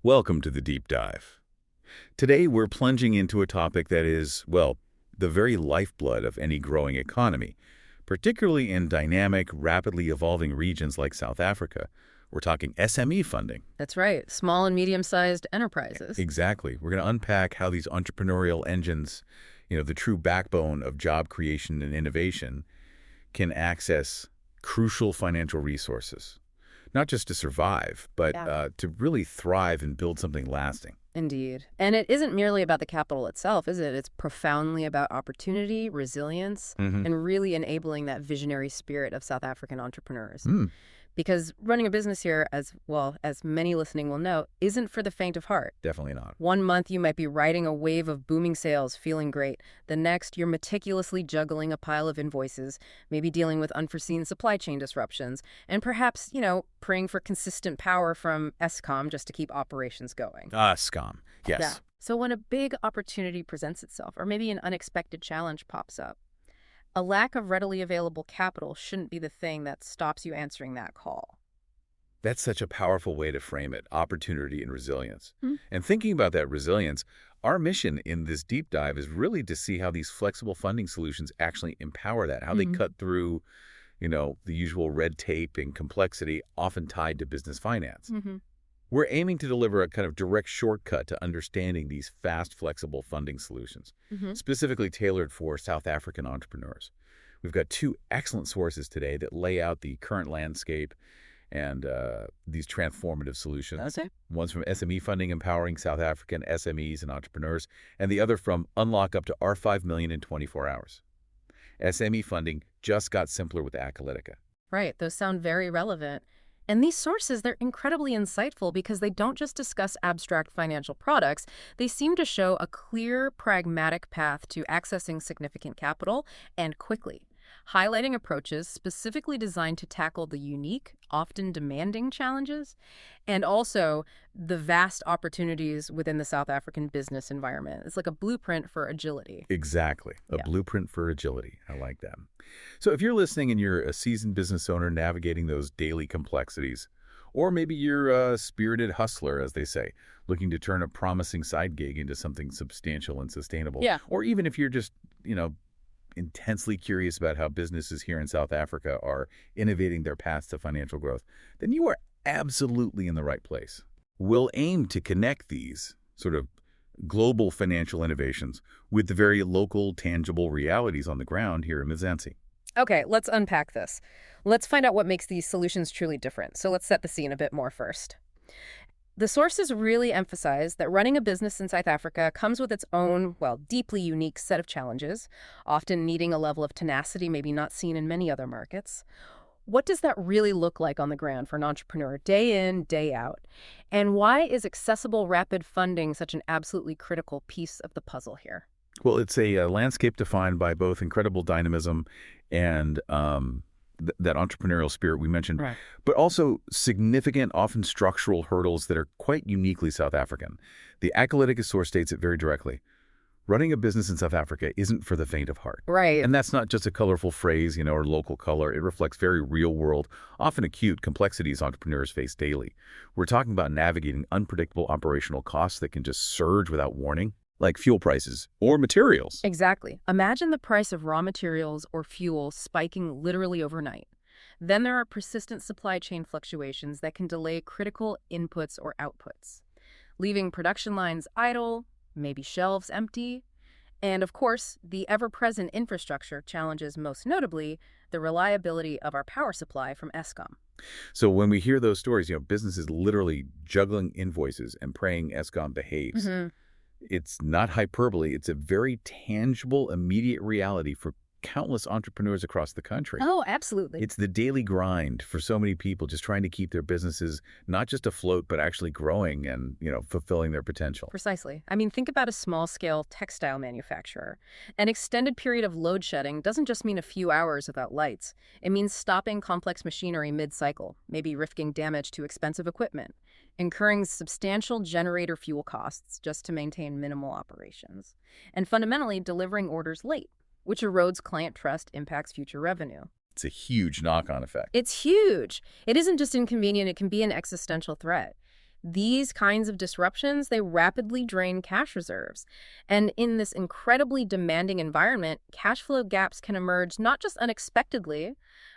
Welcome to the Deep Dive. Today we're plunging into a topic that is, well, the very lifeblood of any growing economy, particularly in dynamic, rapidly evolving regions like South Africa. We're talking SME funding. That's right. Small and medium-sized enterprises. Exactly. We're going to unpack how these entrepreneurial engines, the true backbone of job creation and innovation, can access crucial financial resources. Not just to survive, but to really thrive and build something lasting. Indeed. And it isn't merely about the capital itself, is it? It's profoundly about opportunity, resilience, and really enabling that visionary spirit of South African entrepreneurs. Because running a business here, as well as many listening will know, isn't for the faint of heart. Definitely not. One month you might be riding a wave of booming sales, feeling great. The next, you're meticulously juggling a pile of invoices, maybe dealing with unforeseen supply chain disruptions, and perhaps, praying for consistent power from Eskom just to keep operations going. Eskom, yes. Yeah. So when a big opportunity presents itself, or maybe an unexpected challenge pops up, a lack of readily available capital shouldn't be the thing that stops you answering that call. That's such a powerful way to frame it, opportunity and resilience. And thinking about that resilience, our mission in this deep dive is really to see how these flexible funding solutions actually empower that, how they cut through, the usual red tape and complexity often tied to business finance. We're aiming to deliver a kind of direct shortcut to understanding these fast, flexible funding solutions, specifically tailored for South African entrepreneurs. We've got two excellent sources today that lay out the current landscape and these transformative solutions. Okay. One's from SME Funding, Empowering South African SMEs and Entrepreneurs, and the other from Unlock Up to R5 Million in 24 Hours. SME Funding just got simpler with Acalytica. Right. Those sound very relevant. And these sources, they're incredibly insightful because they don't just discuss abstract financial products. They seem to show a clear, pragmatic path to accessing significant capital and quickly, highlighting approaches specifically designed to tackle the unique, often demanding challenges, and also the vast opportunities within the South African business environment. It's like a blueprint for agility. Exactly. A blueprint for agility. I like that. So if you're listening and you're a seasoned business owner navigating those daily complexities, or maybe you're a spirited hustler, as they say, looking to turn a promising side gig into something substantial and sustainable, or even if you're just, intensely curious about how businesses here in South Africa are innovating their paths to financial growth, then you are absolutely in the right place. We'll aim to connect these sort of global financial innovations with the very local, tangible realities on the ground here in Mzansi. Okay, let's unpack this. Let's find out what makes these solutions truly different. So let's set the scene a bit more first. The sources really emphasize that running a business in South Africa comes with its own, deeply unique set of challenges, often needing a level of tenacity maybe not seen in many other markets. What does that really look like on the ground for an entrepreneur day in, day out? And why is accessible, rapid funding such an absolutely critical piece of the puzzle here? Well, it's a landscape defined by both incredible dynamism and that entrepreneurial spirit we mentioned, but also significant, often structural hurdles that are quite uniquely South African. The Acalytica source states it very directly. Running a business in South Africa isn't for the faint of heart. Right. And that's not just a colorful phrase, or local color. It reflects very real-world, often acute complexities entrepreneurs face daily. We're talking about navigating unpredictable operational costs that can just surge without warning, like fuel prices or materials. Exactly. Imagine the price of raw materials or fuel spiking literally overnight. Then there are persistent supply chain fluctuations that can delay critical inputs or outputs, leaving production lines idle, maybe shelves empty, and of course, the ever-present infrastructure challenges, most notably the reliability of our power supply from Eskom. So when we hear those stories, businesses literally juggling invoices and praying Eskom behaves. It's not hyperbole. It's a very tangible, immediate reality for countless entrepreneurs across the country. Oh, absolutely. It's the daily grind for so many people just trying to keep their businesses not just afloat, but actually growing and, fulfilling their potential. Precisely. I mean, think about a small-scale textile manufacturer. An extended period of load shedding doesn't just mean a few hours without lights. It means stopping complex machinery mid-cycle, maybe risking damage to expensive equipment, incurring substantial generator fuel costs just to maintain minimal operations, and fundamentally delivering orders late, which erodes client trust, impacts future revenue. It's a huge knock-on effect. It's huge. It isn't just inconvenient, it can be an existential threat. These kinds of disruptions, they rapidly drain cash reserves. And in this incredibly demanding environment, cash flow gaps can emerge not just unexpectedly,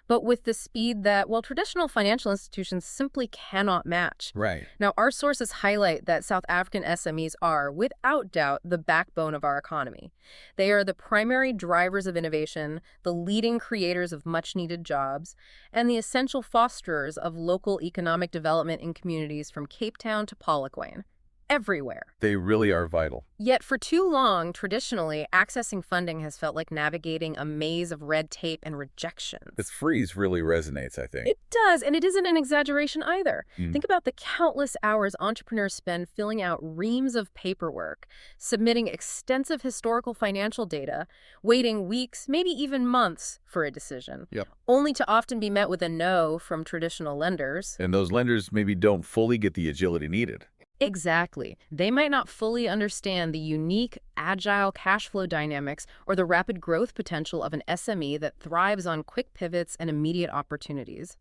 but with the speed that, well, traditional financial institutions simply cannot match. Right. Now, our sources highlight that South African SMEs are, without doubt, the backbone of our economy. They are the primary drivers of innovation, the leading creators of much-needed jobs, and the essential fosterers of local economic development in communities from Cape Town to Polokwane. Everywhere. They really are vital. Yet for too long, traditionally, accessing funding has felt like navigating a maze of red tape and rejections. This freeze really resonates, I think. It does, and it isn't an exaggeration either. Think about the countless hours entrepreneurs spend filling out reams of paperwork, submitting extensive historical financial data, waiting weeks, maybe even months for a decision, only to often be met with a no from traditional lenders. And those lenders maybe don't fully get the agility needed. Exactly. They might not fully understand the unique, agile cash flow dynamics or the rapid growth potential of an SME that thrives on quick pivots and immediate opportunities.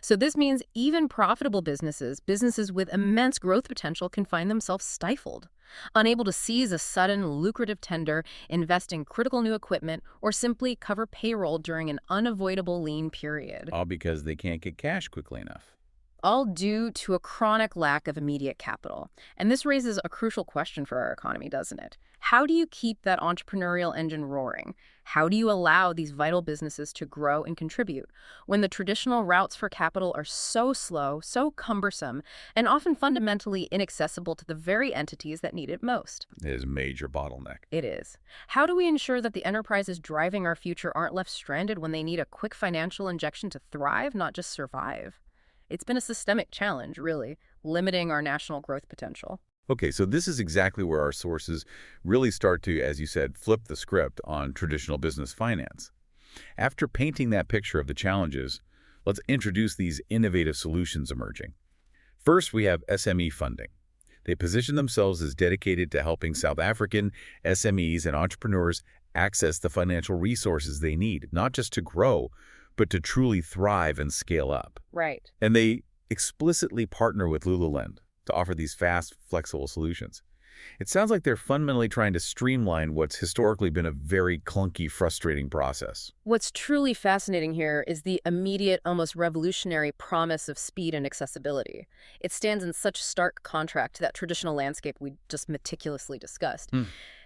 So this means even profitable businesses with immense growth potential, can find themselves stifled, unable to seize a sudden, lucrative tender, invest in critical new equipment, or simply cover payroll during an unavoidable lean period. All because they can't get cash quickly enough. All due to a chronic lack of immediate capital. And this raises a crucial question for our economy, doesn't it? How do you keep that entrepreneurial engine roaring? How do you allow these vital businesses to grow and contribute when the traditional routes for capital are so slow, so cumbersome, and often fundamentally inaccessible to the very entities that need it most? It is a major bottleneck. It is. How do we ensure that the enterprises driving our future aren't left stranded when they need a quick financial injection to thrive, not just survive? It's been a systemic challenge, really, limiting our national growth potential. Okay, so this is exactly where our sources really start to, as you said, flip the script on traditional business finance. After painting that picture of the challenges, let's introduce these innovative solutions emerging. First, we have SME funding. They position themselves as dedicated to helping South African SMEs and entrepreneurs access the financial resources they need, not just to grow, but to truly thrive and scale up. Right. And they explicitly partner with Lululand to offer these fast, flexible solutions. It sounds like they're fundamentally trying to streamline what's historically been a very clunky, frustrating process. What's truly fascinating here is the immediate, almost revolutionary promise of speed and accessibility. It stands in such stark contrast to that traditional landscape we just meticulously discussed.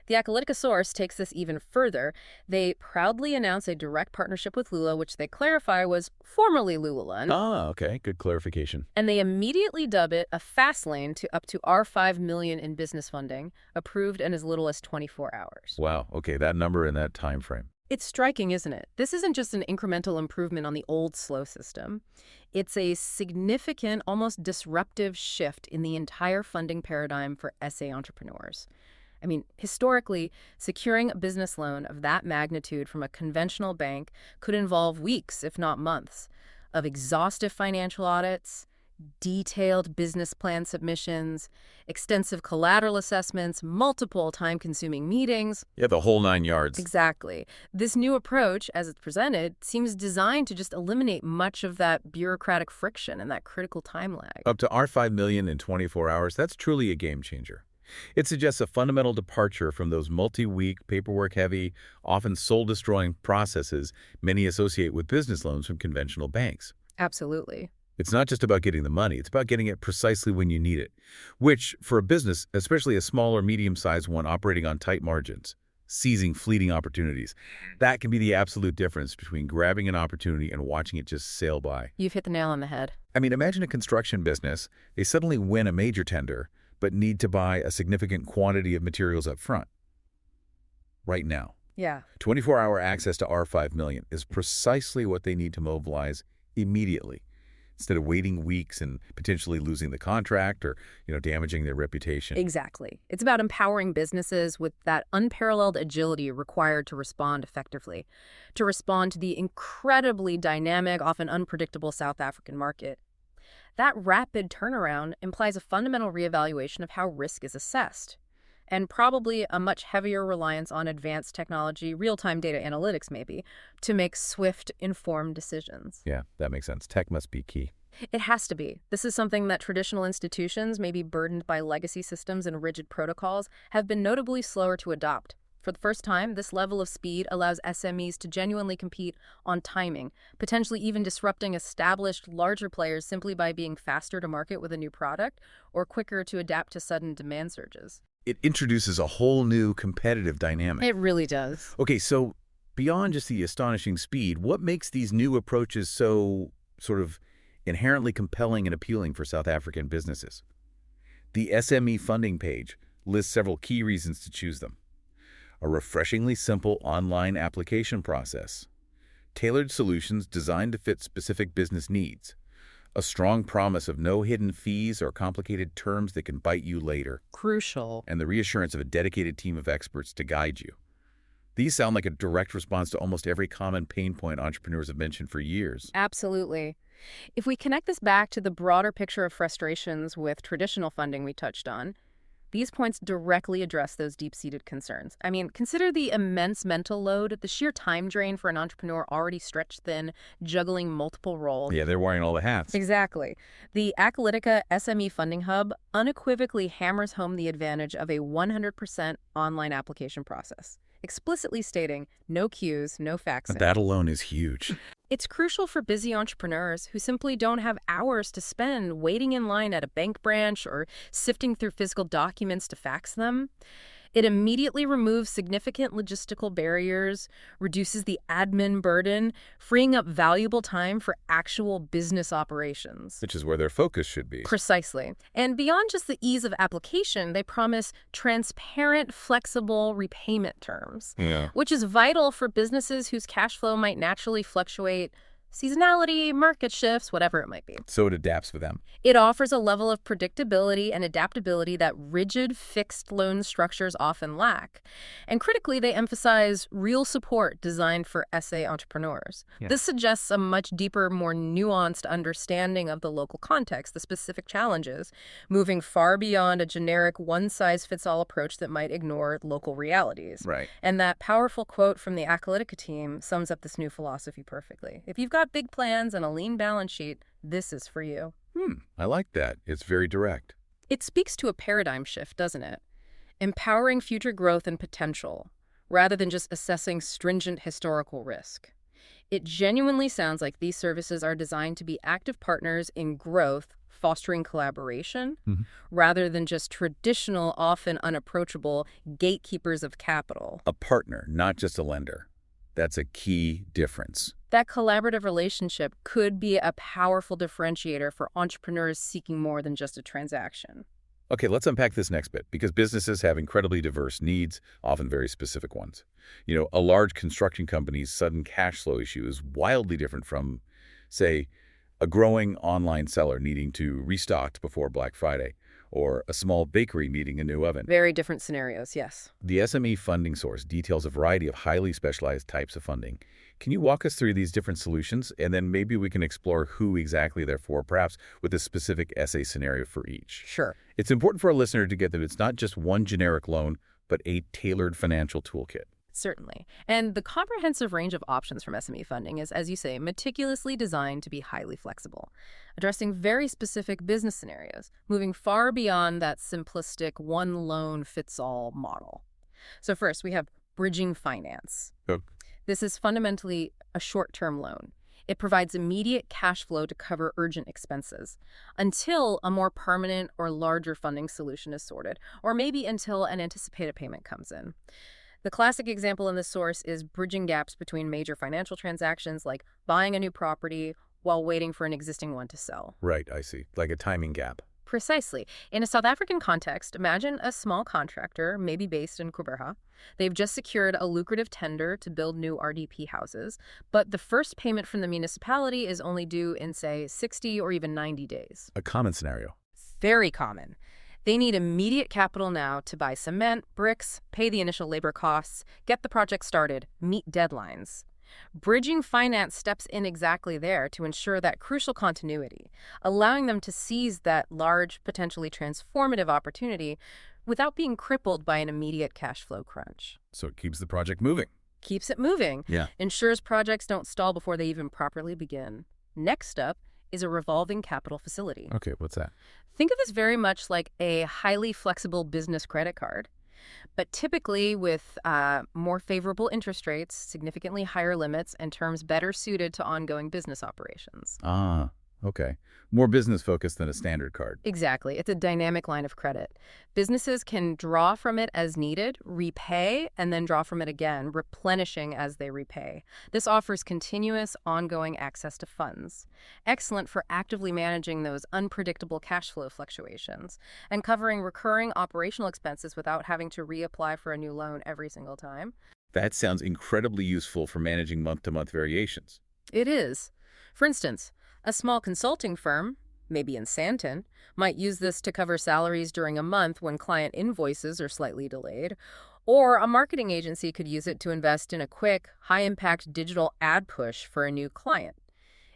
The Acalytica source takes this even further. They proudly announce a direct partnership with Lula, which they clarify was formerly Lululand. Ah, okay. Good clarification. And they immediately dub it a fast lane to up to R5 million in business funding, approved in as little as 24 hours. Wow. Okay, that number and that time frame. It's striking, isn't it? This isn't just an incremental improvement on the old slow system. It's a significant, almost disruptive shift in the entire funding paradigm for SA entrepreneurs. I mean, historically, securing a business loan of that magnitude from a conventional bank could involve weeks, if not months, of exhaustive financial audits, detailed business plan submissions, extensive collateral assessments, multiple time-consuming meetings. Yeah, the whole 9 yards. Exactly. This new approach, as it's presented, seems designed to just eliminate much of that bureaucratic friction and that critical time lag. Up to R5 million in 24 hours, that's truly a game changer. It suggests a fundamental departure from those multi-week, paperwork-heavy, often soul-destroying processes many associate with business loans from conventional banks. Absolutely. It's not just about getting the money, it's about getting it precisely when you need it, which, for a business, especially a small or medium-sized one operating on tight margins, seizing fleeting opportunities, that can be the absolute difference between grabbing an opportunity and watching it just sail by. You've hit the nail on the head. I mean, imagine a construction business. They suddenly win a major tender, but need to buy a significant quantity of materials up front. Right now. Yeah. 24-hour access to R5 million is precisely what they need to mobilize immediately, instead of waiting weeks and potentially losing the contract or, damaging their reputation. Exactly. It's about empowering businesses with that unparalleled agility required to respond effectively, to respond to the incredibly dynamic, often unpredictable South African market. That rapid turnaround implies a fundamental reevaluation of how risk is assessed, and probably a much heavier reliance on advanced technology, real-time data analytics maybe, to make swift, informed decisions. Yeah, that makes sense. Tech must be key. It has to be. This is something that traditional institutions, maybe burdened by legacy systems and rigid protocols, have been notably slower to adopt. For the first time, this level of speed allows SMEs to genuinely compete on timing, potentially even disrupting established, larger players simply by being faster to market with a new product or quicker to adapt to sudden demand surges. It introduces a whole new competitive dynamic. It really does. Okay, so beyond just the astonishing speed, what makes these new approaches so sort of inherently compelling and appealing for South African businesses? The SME funding page lists several key reasons to choose them. A refreshingly simple online application process, tailored solutions designed to fit specific business needs, a strong promise of no hidden fees or complicated terms that can bite you later, Crucial. and the reassurance of a dedicated team of experts to guide you. These sound like a direct response to almost every common pain point entrepreneurs have mentioned for years. Absolutely. If we connect this back to the broader picture of frustrations with traditional funding we touched on, these points directly address those deep-seated concerns. I mean, consider the immense mental load, the sheer time drain for an entrepreneur already stretched thin, juggling multiple roles. Yeah, they're wearing all the hats. Exactly. The Acalytica SME Funding Hub unequivocally hammers home the advantage of a 100% online application process, explicitly stating no queues, no faxing. That alone is huge. It's crucial for busy entrepreneurs who simply don't have hours to spend waiting in line at a bank branch or sifting through physical documents to fax them. It immediately removes significant logistical barriers, reduces the admin burden, freeing up valuable time for actual business operations. Which is where their focus should be. Precisely. And beyond just the ease of application, they promise transparent, flexible repayment terms, Yeah. which is vital for businesses whose cash flow might naturally fluctuate. Seasonality, market shifts, whatever it might be. So it adapts for them. It offers a level of predictability and adaptability that rigid, fixed loan structures often lack. And critically, they emphasize real support designed for SA entrepreneurs. Yeah. This suggests a much deeper, more nuanced understanding of the local context, the specific challenges, moving far beyond a generic one-size-fits-all approach that might ignore local realities. Right. And that powerful quote from the Acalytica team sums up this new philosophy perfectly. If you've got big plans and a lean balance sheet, this is for you. I like that. It's very direct. It speaks to a paradigm shift, doesn't it? Empowering future growth and potential, rather than just assessing stringent historical risk. It genuinely sounds like these services are designed to be active partners in growth, fostering collaboration, rather than just traditional, often unapproachable gatekeepers of capital. A partner, not just a lender. That's a key difference. That collaborative relationship could be a powerful differentiator for entrepreneurs seeking more than just a transaction. Okay, let's unpack this next bit, because businesses have incredibly diverse needs, often very specific ones. You know, a large construction company's sudden cash flow issue is wildly different from, say, a growing online seller needing to restock before Black Friday, or a small bakery needing a new oven. Very different scenarios, yes. The SME funding source details a variety of highly specialized types of funding. Can you walk us through these different solutions, and then maybe we can explore who exactly they're for, perhaps with a specific essay scenario for each? Sure. It's important for a listener to get that it's not just one generic loan, but a tailored financial toolkit. Certainly. And the comprehensive range of options from SME funding is, as you say, meticulously designed to be highly flexible, addressing very specific business scenarios, moving far beyond that simplistic one-loan-fits-all model. So first, we have bridging finance. Okay. This is fundamentally a short-term loan. It provides immediate cash flow to cover urgent expenses until a more permanent or larger funding solution is sorted, or maybe until an anticipated payment comes in. The classic example in this source is bridging gaps between major financial transactions, like buying a new property while waiting for an existing one to sell. Right, I see. Like a timing gap. Precisely. In a South African context, imagine a small contractor, maybe based in Kuberha. They've just secured a lucrative tender to build new RDP houses, but the first payment from the municipality is only due in, say, 60 or even 90 days. A common scenario. Very common. They need immediate capital now to buy cement, bricks, pay the initial labor costs, get the project started, meet deadlines. Bridging finance steps in exactly there to ensure that crucial continuity, allowing them to seize that large, potentially transformative opportunity without being crippled by an immediate cash flow crunch. So it keeps the project moving. Keeps it moving. Yeah. Ensures projects don't stall before they even properly begin. Next up is a revolving capital facility. Okay, what's that? Think of this very much like a highly flexible business credit card, but typically with more favorable interest rates, significantly higher limits, and terms better suited to ongoing business operations. Ah, okay. More business focused than a standard card. Exactly. It's a dynamic line of credit. Businesses can draw from it as needed, repay, and then draw from it again, replenishing as they repay. This offers continuous, ongoing access to funds. Excellent for actively managing those unpredictable cash flow fluctuations and covering recurring operational expenses without having to reapply for a new loan every single time. That sounds incredibly useful for managing month-to-month variations. It is. For instance, a small consulting firm, maybe in Santon, might use this to cover salaries during a month when client invoices are slightly delayed. Or a marketing agency could use it to invest in a quick, high-impact digital ad push for a new client.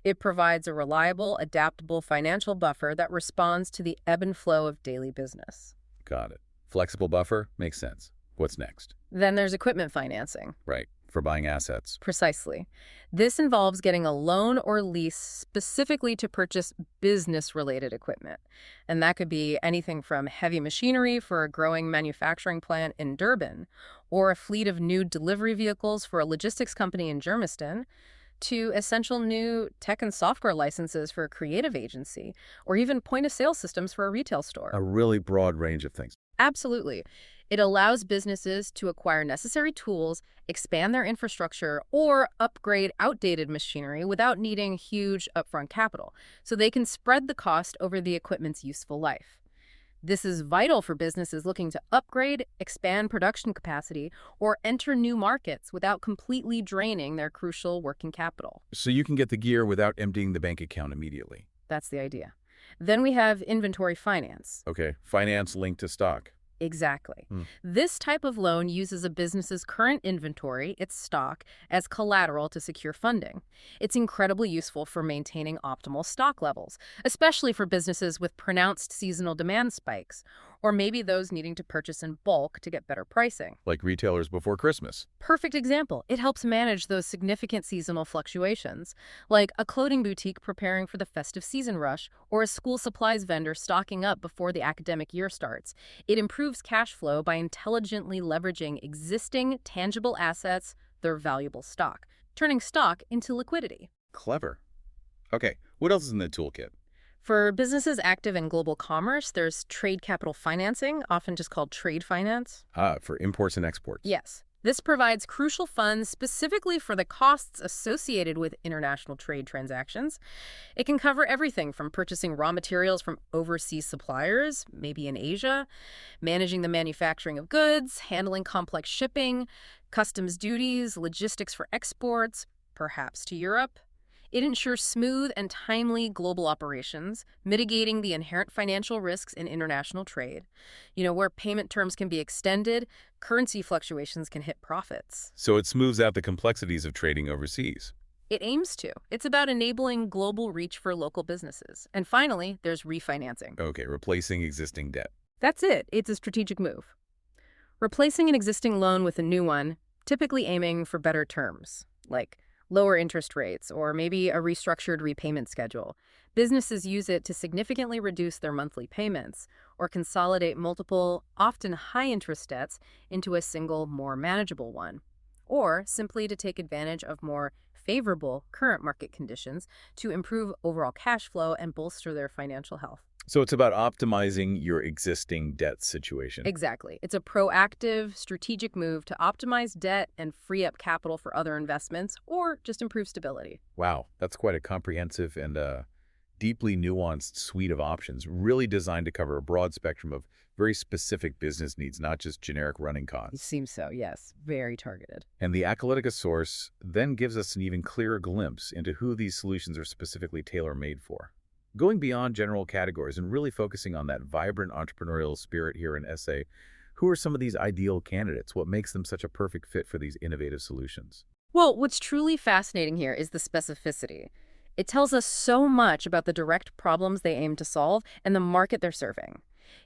It provides a reliable, adaptable financial buffer that responds to the ebb and flow of daily business. Got it. Flexible buffer makes sense. What's next? Then there's equipment financing. Right, for buying assets. Precisely. This involves getting a loan or lease specifically to purchase business-related equipment. And that could be anything from heavy machinery for a growing manufacturing plant in Durban, or a fleet of new delivery vehicles for a logistics company in Germiston, to essential new tech and software licenses for a creative agency, or even point-of-sale systems for a retail store. A really broad range of things. Absolutely. It allows businesses to acquire necessary tools, expand their infrastructure, or upgrade outdated machinery without needing huge upfront capital, so they can spread the cost over the equipment's useful life. This is vital for businesses looking to upgrade, expand production capacity, or enter new markets without completely draining their crucial working capital. So you can get the gear without emptying the bank account immediately. That's the idea. Then we have inventory finance. Okay, finance linked to stock. Exactly. This type of loan uses a business's current inventory, its stock, as collateral to secure funding. It's incredibly useful for maintaining optimal stock levels, especially for businesses with pronounced seasonal demand spikes, or maybe those needing to purchase in bulk to get better pricing. Like retailers before Christmas. Perfect example. It helps manage those significant seasonal fluctuations, like a clothing boutique preparing for the festive season rush, or a school supplies vendor stocking up before the academic year starts. It improves cash flow by intelligently leveraging existing tangible assets, their valuable stock, turning stock into liquidity. Clever. Okay, what else is in the toolkit? For businesses active in global commerce, there's trade capital financing, often just called trade finance. For imports and exports. Yes. This provides crucial funds specifically for the costs associated with international trade transactions. It can cover everything from purchasing raw materials from overseas suppliers, maybe in Asia, managing the manufacturing of goods, handling complex shipping, customs duties, logistics for exports, perhaps to Europe. It ensures smooth and timely global operations, mitigating the inherent financial risks in international trade. Where payment terms can be extended, currency fluctuations can hit profits. So it smooths out the complexities of trading overseas. It aims to. It's about enabling global reach for local businesses. And finally, there's refinancing. Okay, replacing existing debt. That's it. It's a strategic move. Replacing an existing loan with a new one, typically aiming for better terms, like lower interest rates, or maybe a restructured repayment schedule. Businesses use it to significantly reduce their monthly payments or consolidate multiple, often high-interest debts into a single, more manageable one, or simply to take advantage of more favorable current market conditions to improve overall cash flow and bolster their financial health. So it's about optimizing your existing debt situation. Exactly. It's a proactive, strategic move to optimize debt and free up capital for other investments or just improve stability. Wow, that's quite a comprehensive and deeply nuanced suite of options, really designed to cover a broad spectrum of very specific business needs, not just generic running It costs. seems so, yes. Very targeted. And the Acalytica source then gives us an even clearer glimpse into who these solutions are specifically tailor-made for. Going beyond general categories and really focusing on that vibrant entrepreneurial spirit here in SA, who are some of these ideal candidates? What makes them such a perfect fit for these innovative solutions? Well, what's truly fascinating here is the specificity. It tells us so much about the direct problems they aim to solve and the market they're serving.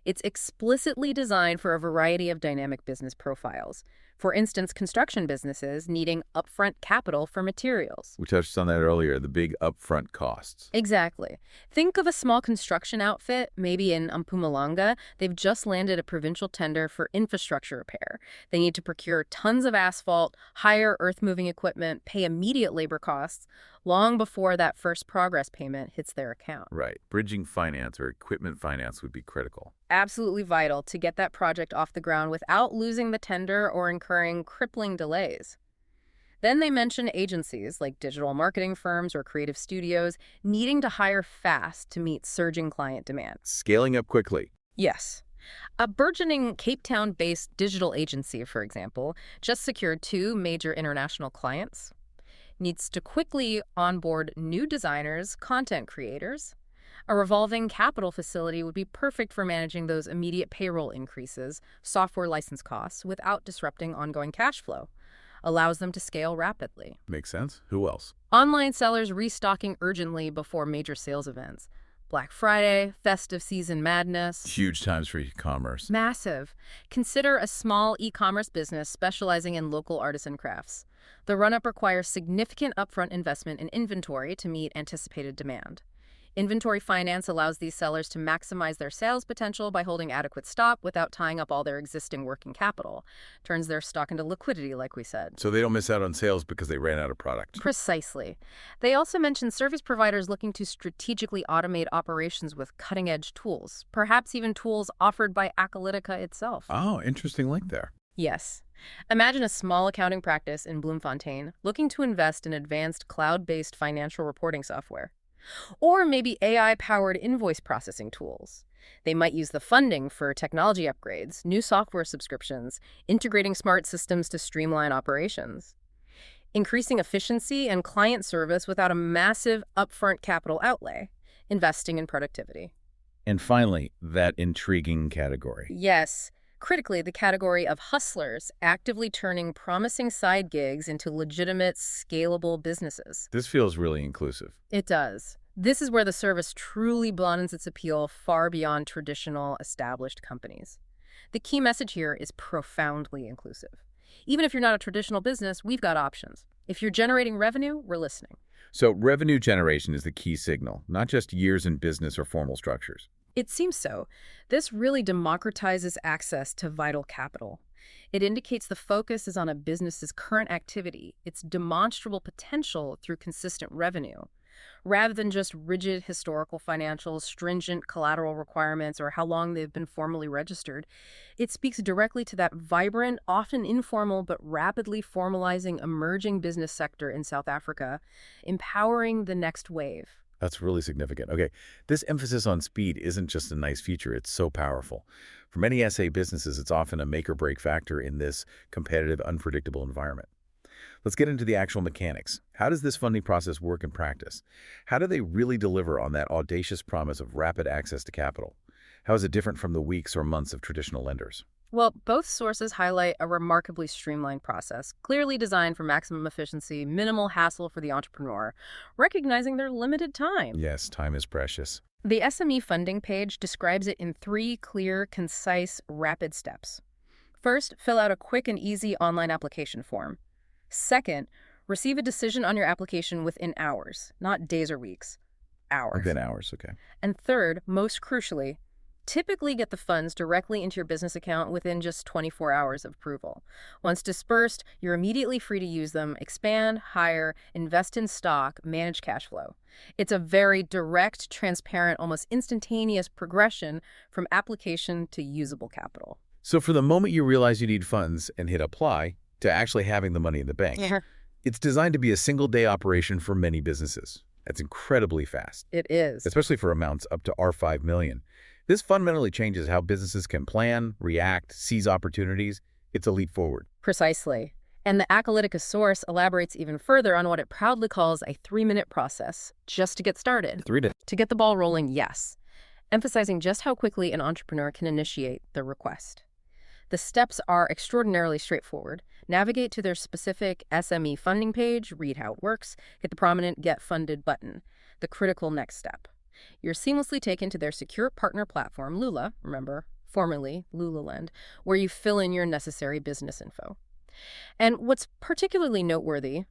It's explicitly designed for a variety of dynamic business profiles, For instance, construction businesses needing upfront capital for materials. We touched on that earlier, the big upfront costs. Exactly. Think of a small construction outfit, maybe in Mpumalanga. They've just landed a provincial tender for infrastructure repair. They need to procure tons of asphalt, hire earth-moving equipment, pay immediate labor costs, long before that first progress payment hits their account. Right. Bridging finance or equipment finance would be critical. Absolutely vital to get that project off the ground without losing the tender or incurring crippling delays. Then they mention agencies like digital marketing firms or creative studios needing to hire fast to meet surging client demand. Scaling up quickly. Yes. A burgeoning Cape Town-based digital agency, for example, just secured 2 major international clients. Needs to quickly onboard new designers, content creators. A revolving capital facility would be perfect for managing those immediate payroll increases, software license costs, without disrupting ongoing cash flow. Allows them to scale rapidly. Makes sense. Who else? Online sellers restocking urgently before major sales events. Black Friday, festive season madness. Huge times for e-commerce. Massive. Consider a small e-commerce business specializing in local artisan crafts. The run-up requires significant upfront investment in inventory to meet anticipated demand. Inventory finance allows these sellers to maximize their sales potential by holding adequate stock without tying up all their existing working capital. Turns their stock into liquidity, like we said. So they don't miss out on sales because they ran out of product. Precisely. They also mentioned service providers looking to strategically automate operations with cutting-edge tools, perhaps even tools offered by Acalytica itself. Oh, interesting link there. Yes. Imagine a small accounting practice in Bloemfontein looking to invest in advanced cloud-based financial reporting software. Or maybe AI-powered invoice processing tools. They might use the funding for technology upgrades, new software subscriptions, integrating smart systems to streamline operations. Increasing efficiency and client service without a massive upfront capital outlay. Investing in productivity. And finally, that intriguing category. Yes. Critically, the category of hustlers actively turning promising side gigs into legitimate, scalable businesses. This feels really inclusive. It does. This is where the service truly broadens its appeal far beyond traditional, established companies. The key message here is profoundly inclusive. Even if you're not a traditional business, we've got options. If you're generating revenue, we're listening. So revenue generation is the key signal, not just years in business or formal structures. It seems so. This really democratizes access to vital capital. It indicates the focus is on a business's current activity, its demonstrable potential through consistent revenue, rather than just rigid historical financials, stringent collateral requirements, or how long they've been formally registered. It speaks directly to that vibrant, often informal, but rapidly formalizing emerging business sector in South Africa, empowering the next wave. That's really significant. Okay, this emphasis on speed isn't just a nice feature, it's so powerful. For many SA businesses, it's often a make-or-break factor in this competitive, unpredictable environment. Let's get into the actual mechanics. How does this funding process work in practice? How do they really deliver on that audacious promise of rapid access to capital? How is it different from the weeks or months of traditional lenders? Well, both sources highlight a remarkably streamlined process, clearly designed for maximum efficiency, minimal hassle for the entrepreneur, recognizing their limited time. Yes, time is precious. The SME funding page describes it in 3 clear, concise, rapid steps. First, fill out a quick and easy online application form. Second, receive a decision on your application within hours, not days or weeks. Hours. Within hours, okay. And third, most crucially, typically get the funds directly into your business account within just 24 hours of approval. Once dispersed, you're immediately free to use them, expand, hire, invest in stock, manage cash flow. It's a very direct, transparent, almost instantaneous progression from application to usable capital. So for the moment you realize you need funds and hit apply to actually having the money in the bank, it's designed to be a single-day operation for many businesses. That's incredibly fast. It is. Especially for amounts up to R5 million. This fundamentally changes how businesses can plan, react, seize opportunities. It's a leap forward. Precisely. And the Acalytica source elaborates even further on what it proudly calls a 3-minute process, just to get started. 3 days. To get the ball rolling, yes. Emphasizing just how quickly an entrepreneur can initiate the request. The steps are extraordinarily straightforward. Navigate to their specific SME funding page, read how it works, hit the prominent Get Funded button, the critical next step. You're seamlessly taken to their secure partner platform, Lula, remember, formerly Lulalend, where you fill in your necessary business info. And what's particularly noteworthy,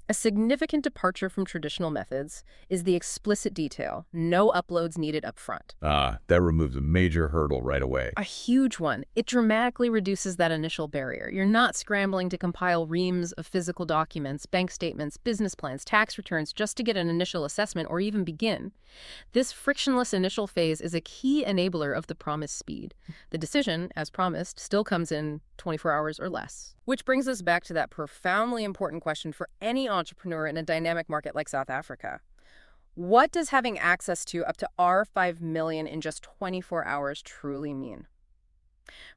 a significant departure from traditional methods, is the explicit detail: no uploads needed upfront. That removes a major hurdle right away. A huge one. It dramatically reduces that initial barrier. You're not scrambling to compile reams of physical documents, bank statements, business plans, tax returns just to get an initial assessment or even begin. This frictionless initial phase is a key enabler of the promised speed. The decision, as promised, still comes in 24 hours or less. Which brings us back to that profoundly important question for any entrepreneur in a dynamic market like South Africa. What does having access to up to R5 million in just 24 hours truly mean?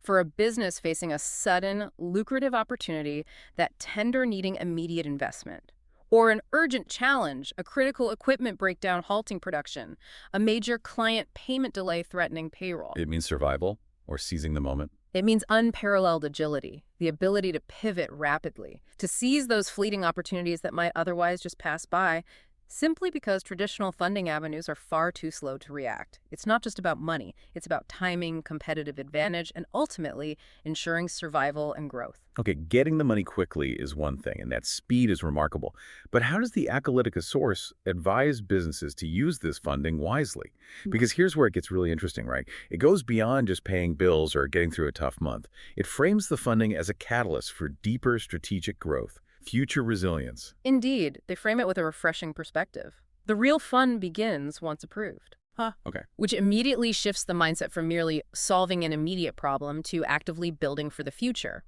For a business facing a sudden, lucrative opportunity, that tender needing immediate investment, or an urgent challenge, a critical equipment breakdown halting production, a major client payment delay threatening payroll. It means survival or seizing the moment. It means unparalleled agility, the ability to pivot rapidly, to seize those fleeting opportunities that might otherwise just pass by, simply because traditional funding avenues are far too slow to react. It's not just about money. It's about timing, competitive advantage, and ultimately ensuring survival and growth. Okay, getting the money quickly is one thing, and that speed is remarkable. But how does the Acalytica source advise businesses to use this funding wisely? Because here's where it gets really interesting, right? It goes beyond just paying bills or getting through a tough month. It frames the funding as a catalyst for deeper strategic growth, future resilience. Indeed, they frame it with a refreshing perspective. The real fun begins once approved. Okay. Which immediately shifts the mindset from merely solving an immediate problem to actively building for the future.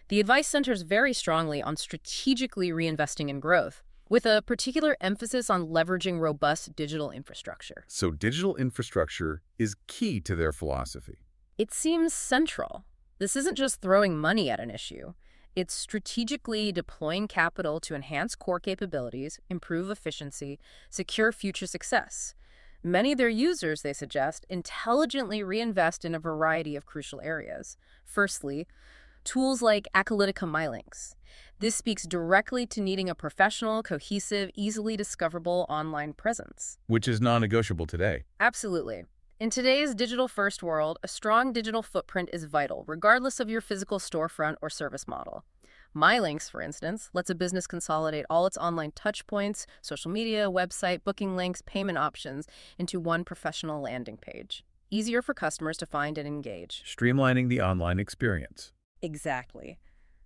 The advice centers very strongly on strategically reinvesting in growth, with a particular emphasis on leveraging robust digital infrastructure. So digital infrastructure is key to their philosophy. It seems central. This isn't just throwing money at an issue. It's strategically deploying capital to enhance core capabilities, improve efficiency, secure future success. Many of their users, they suggest, intelligently reinvest in a variety of crucial areas. Firstly, tools like Acalytica MyLinks. This speaks directly to needing a professional, cohesive, easily discoverable online presence. Which is non-negotiable today. Absolutely. In today's digital-first world, a strong digital footprint is vital, regardless of your physical storefront or service model. MyLinks, for instance, lets a business consolidate all its online touchpoints, social media, website, booking links, payment options into one professional landing page. Easier for customers to find and engage. Streamlining the online experience. Exactly.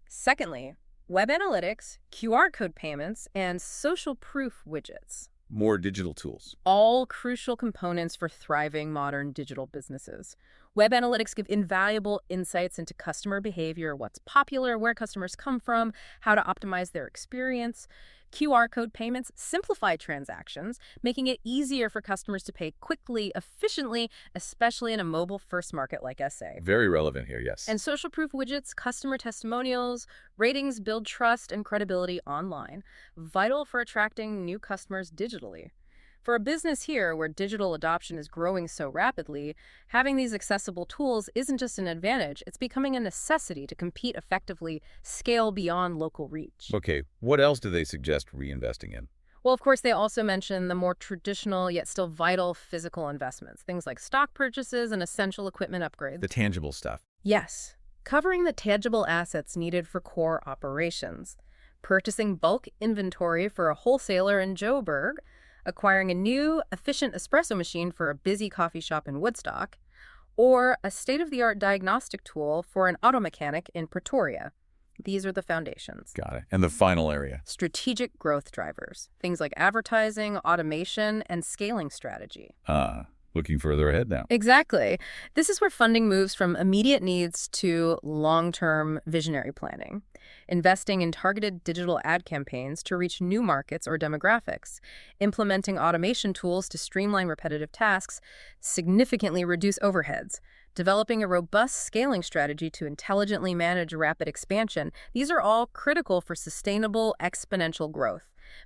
Secondly, web analytics, QR code payments, and social proof widgets. More digital tools. All crucial components for thriving modern digital businesses. Web analytics give invaluable insights into customer behavior, what's popular, where customers come from, how to optimize their experience. QR code payments simplify transactions, making it easier for customers to pay quickly, efficiently, especially in a mobile-first market like SA. Very relevant here, yes. And social proof widgets, customer testimonials, ratings build trust and credibility online, vital for attracting new customers digitally. For a business here where digital adoption is growing so rapidly, having these accessible tools isn't just an advantage, it's becoming a necessity to compete effectively, scale beyond local reach. Okay, what else do they suggest reinvesting in? Well, of course, they also mention the more traditional yet still vital physical investments, things like stock purchases and essential equipment upgrades. The tangible stuff. Yes, covering the tangible assets needed for core operations. Purchasing bulk inventory for a wholesaler in Joburg, acquiring a new, efficient espresso machine for a busy coffee shop in Woodstock, or a state-of-the-art diagnostic tool for an auto mechanic in Pretoria. These are the foundations. Got it. And the final area? Strategic growth drivers, things like advertising, automation, and scaling strategy. Looking further ahead now. Exactly. This is where funding moves from immediate needs to long-term visionary planning, investing in targeted digital ad campaigns to reach new markets or demographics, implementing automation tools to streamline repetitive tasks, significantly reduce overheads, developing a robust scaling strategy to intelligently manage rapid expansion. These are all critical for sustainable exponential growth.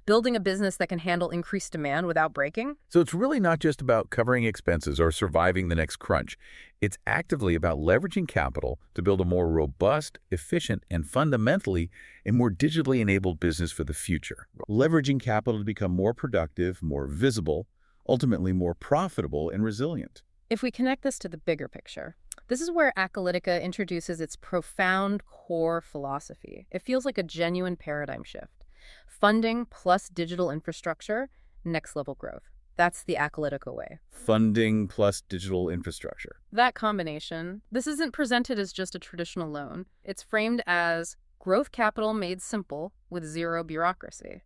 Building a business that can handle increased demand without breaking. So it's really not just about covering expenses or surviving the next crunch. It's actively about leveraging capital to build a more robust, efficient, and fundamentally a more digitally enabled business for the future. Leveraging capital to become more productive, more visible, ultimately more profitable and resilient. If we connect this to the bigger picture, This is where Acalytica introduces its profound core philosophy. It feels like a genuine paradigm shift. Funding plus digital infrastructure, next level growth. That's the Acalytica way. Funding plus digital infrastructure. That combination, this isn't presented as just a traditional loan. It's framed as growth capital made simple with zero bureaucracy.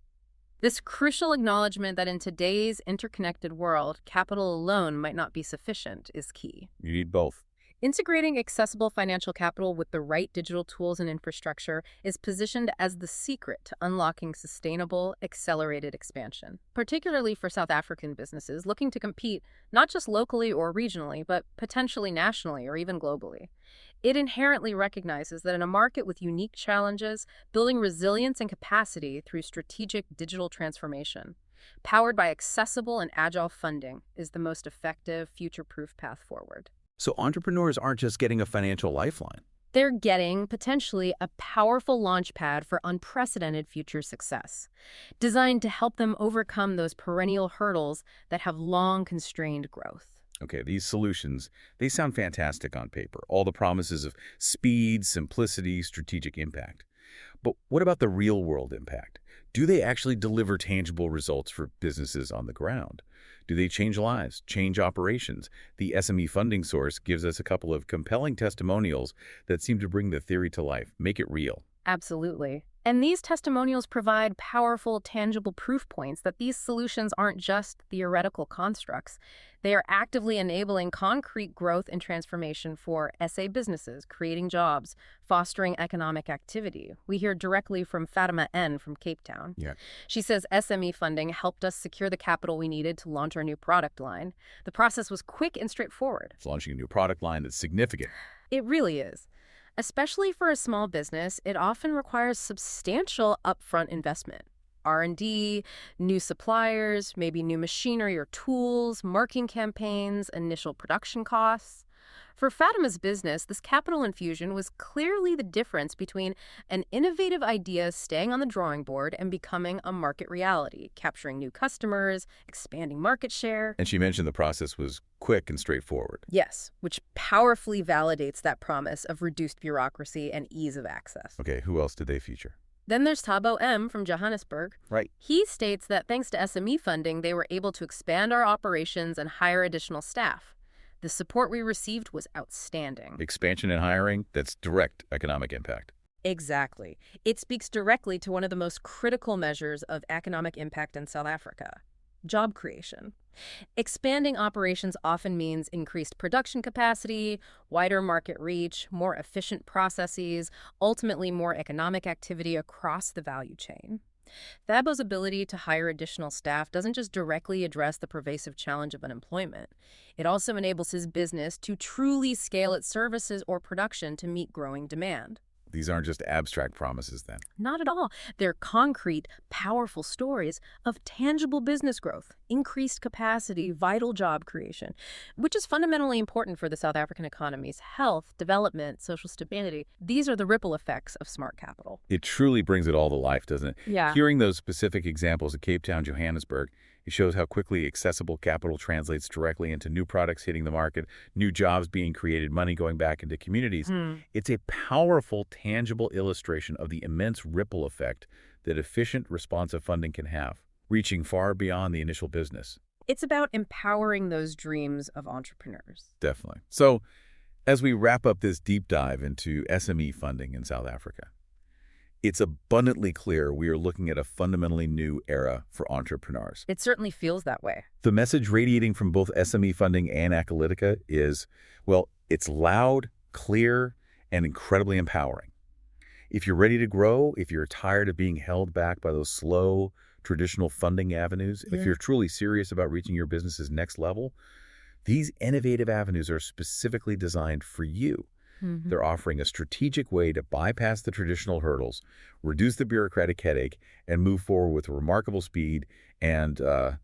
This crucial acknowledgement that in today's interconnected world, capital alone might not be sufficient is key. You need both. Integrating accessible financial capital with the right digital tools and infrastructure is positioned as the secret to unlocking sustainable, accelerated expansion, particularly for South African businesses looking to compete not just locally or regionally, but potentially nationally or even globally. It inherently recognizes that in a market with unique challenges, building resilience and capacity through strategic digital transformation, powered by accessible and agile funding, is the most effective, future-proof path forward. So entrepreneurs aren't just getting a financial lifeline. They're getting, potentially, a powerful launchpad for unprecedented future success, designed to help them overcome those perennial hurdles that have long constrained growth. Okay, these solutions, they sound fantastic on paper. All the promises of speed, simplicity, strategic impact. But what about the real-world impact? Do they actually deliver tangible results for businesses on the ground? Do they change lives, change operations? The SME funding source gives us a couple of compelling testimonials that seem to bring the theory to life, make it real. Absolutely. And these testimonials provide powerful, tangible proof points that these solutions aren't just theoretical constructs. They are actively enabling concrete growth and transformation for SA businesses, creating jobs, fostering economic activity. We hear directly from Fatima N. from Cape Town. Yeah. She says SME funding helped us secure the capital we needed to launch our new product line. The process was quick and straightforward. It's launching a new product line that's significant. It really is. Especially for a small business, it often requires substantial upfront investment. R&D, new suppliers, maybe new machinery or tools, marketing campaigns, initial production costs. For Fatima's business, this capital infusion was clearly the difference between an innovative idea staying on the drawing board and becoming a market reality, capturing new customers, expanding market share. And she mentioned the process was quick and straightforward. Yes, which powerfully validates that promise of reduced bureaucracy and ease of access. Okay, who else did they feature? Then there's Thabo M. from Johannesburg. Right. He states that thanks to SME funding, they were able to expand our operations and hire additional staff. The support we received was outstanding. Expansion and hiring, that's direct economic impact. Exactly. It speaks directly to one of the most critical measures of economic impact in South Africa: job creation. Expanding operations often means increased production capacity, wider market reach, more efficient processes, ultimately more economic activity across the value chain. Thabo's ability to hire additional staff doesn't just directly address the pervasive challenge of unemployment. It also enables his business to truly scale its services or production to meet growing demand. These aren't just abstract promises then. Not at all. They're concrete, powerful stories of tangible business growth, increased capacity, vital job creation, which is fundamentally important for the South African economy's health, development, social stability. These are the ripple effects of smart capital. It truly brings it all to life, doesn't it? Yeah. Hearing those specific examples of Cape Town, Johannesburg, it shows how quickly accessible capital translates directly into new products hitting the market, new jobs being created, money going back into communities. It's a powerful, tangible illustration of the immense ripple effect that efficient, responsive funding can have, reaching far beyond the initial business. It's about empowering those dreams of entrepreneurs. Definitely. So, as we wrap up this deep dive into SME funding in South Africa, it's abundantly clear we are looking at a fundamentally new era for entrepreneurs. It certainly feels that way. The message radiating from both SME funding and Acalytica is, well, it's loud, clear, and incredibly empowering. If you're ready to grow, if you're tired of being held back by those slow, traditional funding avenues, if you're truly serious about reaching your business's next level, these innovative avenues are specifically designed for you. They're offering a strategic way to bypass the traditional hurdles, reduce the bureaucratic headache, and move forward with remarkable speed and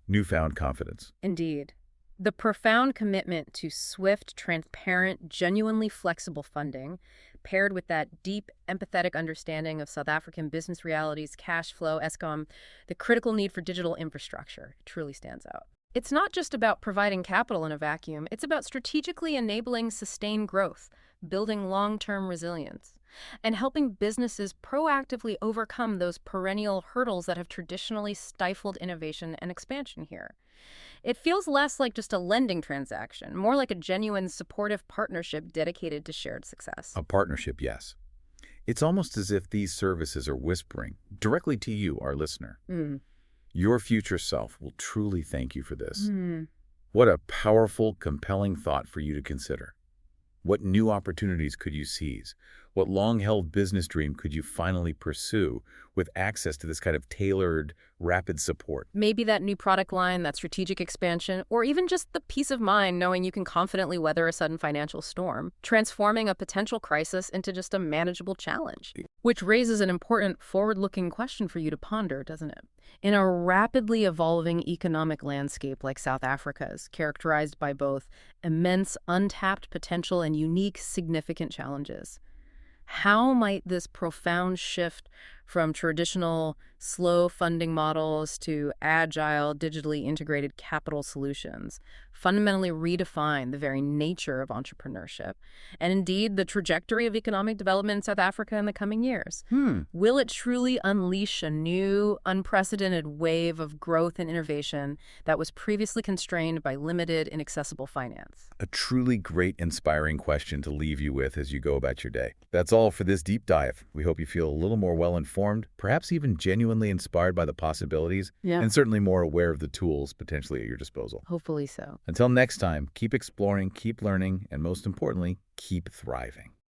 newfound confidence. Indeed. The profound commitment to swift, transparent, genuinely flexible funding, paired with that deep, empathetic understanding of South African business realities, cash flow, Eskom, the critical need for digital infrastructure, truly stands out. It's not just about providing capital in a vacuum, it's about strategically enabling sustained growth, building long-term resilience, and helping businesses proactively overcome those perennial hurdles that have traditionally stifled innovation and expansion here. It feels less like just a lending transaction, more like a genuine supportive partnership dedicated to shared success. A partnership, yes. It's almost as if these services are whispering directly to you, our listener. Mm. Your future self will truly thank you for this. Mm. What a powerful, compelling thought for you to consider. What new opportunities could you seize? What long-held business dream could you finally pursue with access to this kind of tailored, rapid support? Maybe that new product line, that strategic expansion, or even just the peace of mind knowing you can confidently weather a sudden financial storm, transforming a potential crisis into just a manageable challenge. Which raises an important forward-looking question for you to ponder, doesn't it? In a rapidly evolving economic landscape like South Africa's, characterized by both immense untapped potential and unique significant challenges, how might this profound shift from traditional slow funding models to agile, digitally integrated capital solutions fundamentally redefine the very nature of entrepreneurship and indeed the trajectory of economic development in South Africa in the coming years? Will it truly unleash a new, unprecedented wave of growth and innovation that was previously constrained by limited, inaccessible finance? A truly great, inspiring question to leave you with as you go about your day. That's all for this deep dive. We hope you feel a little more well-informed, perhaps even genuinely inspired by the possibilities, and certainly more aware of the tools potentially at your disposal. Hopefully so. Until next time, keep exploring, keep learning, and most importantly, keep thriving.